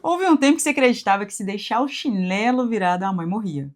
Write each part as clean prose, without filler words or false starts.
Houve um tempo que você acreditava que se deixar o chinelo virado, a mãe morria.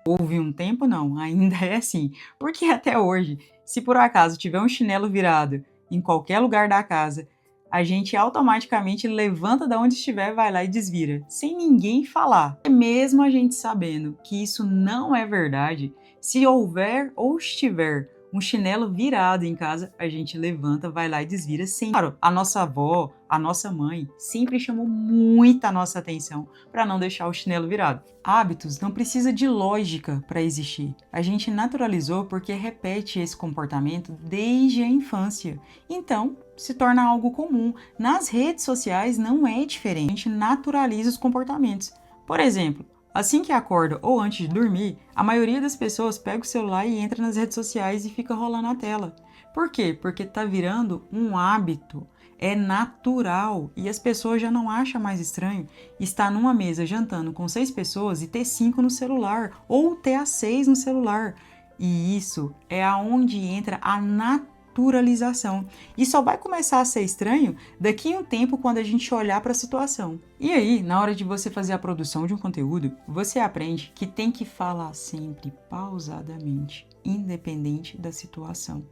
Houve um tempo não, ainda é assim. Porque até hoje, se por acaso tiver um chinelo virado em qualquer lugar da casa, a gente automaticamente levanta da onde estiver, vai lá e desvira, sem ninguém falar. Mesmo a gente sabendo que isso não é verdade, se houver ou estiver um chinelo virado em casa, a gente levanta, vai lá e desvira sem. Claro, a nossa avó, a nossa mãe sempre chamou muita nossa atenção para não deixar o chinelo virado. Hábitos não precisa de lógica para existir. A gente naturalizou porque repete esse comportamento desde a infância. Então, se torna algo comum. Nas redes sociais não é diferente. A gente naturaliza os comportamentos. Por exemplo, assim que acorda ou antes de dormir, a maioria das pessoas pega o celular e entra nas redes sociais e fica rolando a tela. Por quê? Porque está virando um hábito. É natural e as pessoas já não acham mais estranho estar numa mesa jantando com 6 pessoas e ter 5 no celular ou ter as 6 no celular. E isso é aonde entra a naturalização. E só vai começar a ser estranho daqui a um tempo quando a gente olhar para a situação. E aí, na hora de você fazer a produção de um conteúdo, você aprende que tem que falar sempre pausadamente, independente da situação.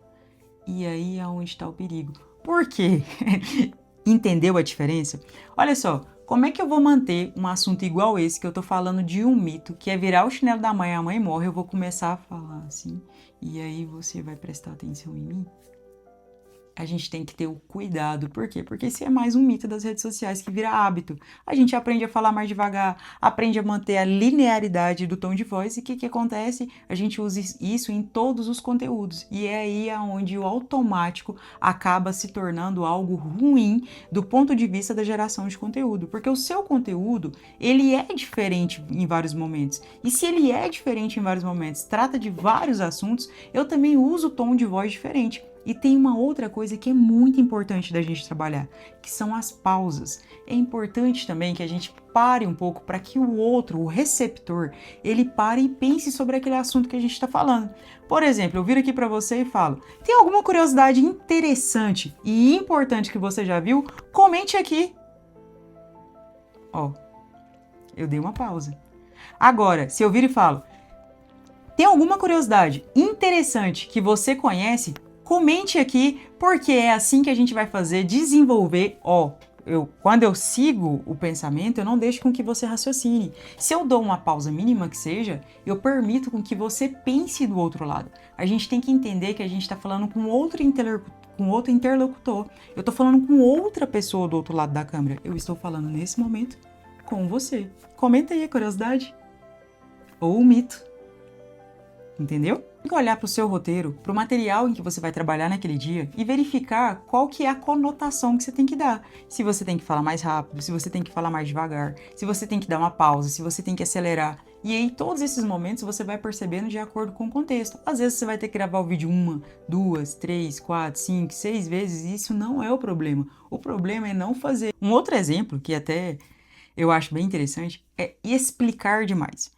E aí é onde está o perigo. Por quê? Entendeu a diferença? Olha só, como é que eu vou manter um assunto igual esse, que eu tô falando de um mito, que é virar o chinelo da mãe, a mãe morre, eu vou começar a falar assim, e aí você vai prestar atenção em mim? A gente tem que ter o cuidado. Por quê? Porque esse é mais um mito das redes sociais que vira hábito. A gente aprende a falar mais devagar, aprende a manter a linearidade do tom de voz e o que acontece? A gente usa isso em todos os conteúdos. E é aí onde o automático acaba se tornando algo ruim do ponto de vista da geração de conteúdo. Porque o seu conteúdo, ele é diferente em vários momentos. E se ele é diferente em vários momentos, trata de vários assuntos, eu também uso o tom de voz diferente. E tem uma outra coisa que é muito importante da gente trabalhar, que são as pausas. É importante também que a gente pare um pouco para que o outro, o receptor, ele pare e pense sobre aquele assunto que a gente está falando. Por exemplo, eu viro aqui para você e falo, tem alguma curiosidade interessante e importante que você já viu? Comente aqui. Ó, eu dei uma pausa. Agora, se eu vir e falo, tem alguma curiosidade interessante que você conhece? Comente aqui, porque é assim que a gente vai fazer desenvolver, quando eu sigo o pensamento, eu não deixo com que você raciocine. Se eu dou uma pausa mínima que seja, eu permito com que você pense do outro lado. A gente tem que entender que a gente está falando com outro interlocutor. Eu estou falando com outra pessoa do outro lado da câmera. Eu estou falando nesse momento com você. Comenta aí a curiosidade ou o mito. Entendeu? Tem que olhar para o seu roteiro, para o material em que você vai trabalhar naquele dia e verificar qual que é a conotação que você tem que dar. Se você tem que falar mais rápido, se você tem que falar mais devagar, se você tem que dar uma pausa, se você tem que acelerar. E aí, todos esses momentos você vai percebendo de acordo com o contexto. Às vezes você vai ter que gravar o vídeo 1, 2, 3, 4, 5, 6 vezes e isso não é o problema. O problema é não fazer. Um outro exemplo, que até eu acho bem interessante, é explicar demais.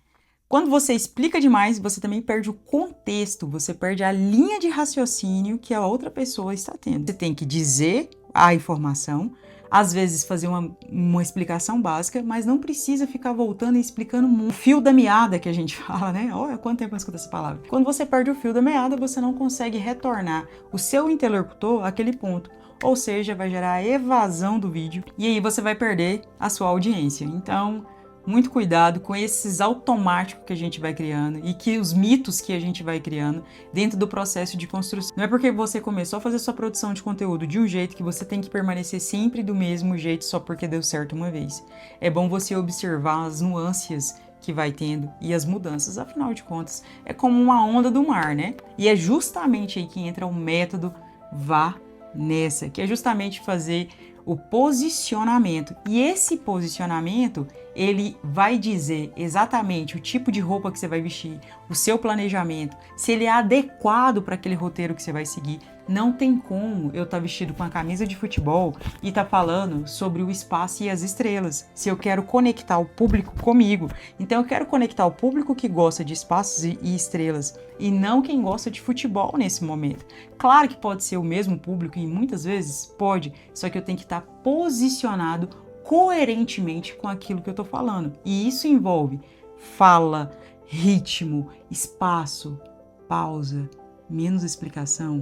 Quando você explica demais, você também perde o contexto, você perde a linha de raciocínio que a outra pessoa está tendo. Você tem que dizer a informação, às vezes fazer uma explicação básica, mas não precisa ficar voltando e explicando muito. O fio da meada que a gente fala, né? Olha quanto tempo eu escuto essa palavra. Quando você perde o fio da meada, você não consegue retornar o seu interlocutor àquele ponto. Ou seja, vai gerar evasão do vídeo e aí você vai perder a sua audiência. Então, muito cuidado com esses automáticos que a gente vai criando e que os mitos que a gente vai criando dentro do processo de construção. Não é porque você começou a fazer sua produção de conteúdo de um jeito que você tem que permanecer sempre do mesmo jeito só porque deu certo uma vez. É bom você observar as nuances que vai tendo e as mudanças, afinal de contas, é como uma onda do mar, né? E é justamente aí que entra o método Vá Nessa, que é justamente fazer o posicionamento. E esse posicionamento, ele vai dizer exatamente o tipo de roupa que você vai vestir, o seu planejamento, se ele é adequado para aquele roteiro que você vai seguir. Não tem como eu estar vestido com a camisa de futebol e estar falando sobre o espaço e as estrelas, se eu quero conectar o público comigo. Então eu quero conectar o público que gosta de espaços e estrelas e não quem gosta de futebol nesse momento. Claro que pode ser o mesmo público e muitas vezes pode, só que eu tenho que estar posicionado coerentemente com aquilo que eu estou falando. E isso envolve fala, ritmo, espaço, pausa, menos explicação.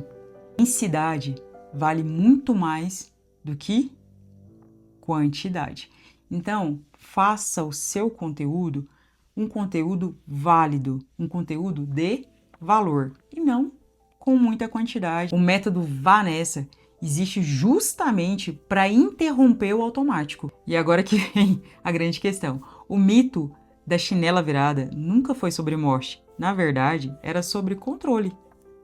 Densidade vale muito mais do que quantidade. Então, faça o seu conteúdo um conteúdo válido, um conteúdo de valor e não com muita quantidade. O método Vá Nessa existe justamente para interromper o automático. E agora que vem a grande questão. O mito da chinela virada nunca foi sobre morte. Na verdade, era sobre controle,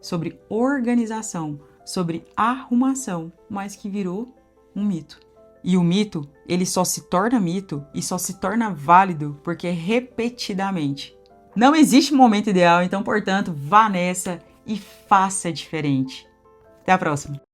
sobre organização, sobre arrumação, mas que virou um mito. E o mito, ele só se torna mito e só se torna válido porque é repetidamente. Não existe momento ideal, então, portanto, vá nessa e faça diferente. Até a próxima!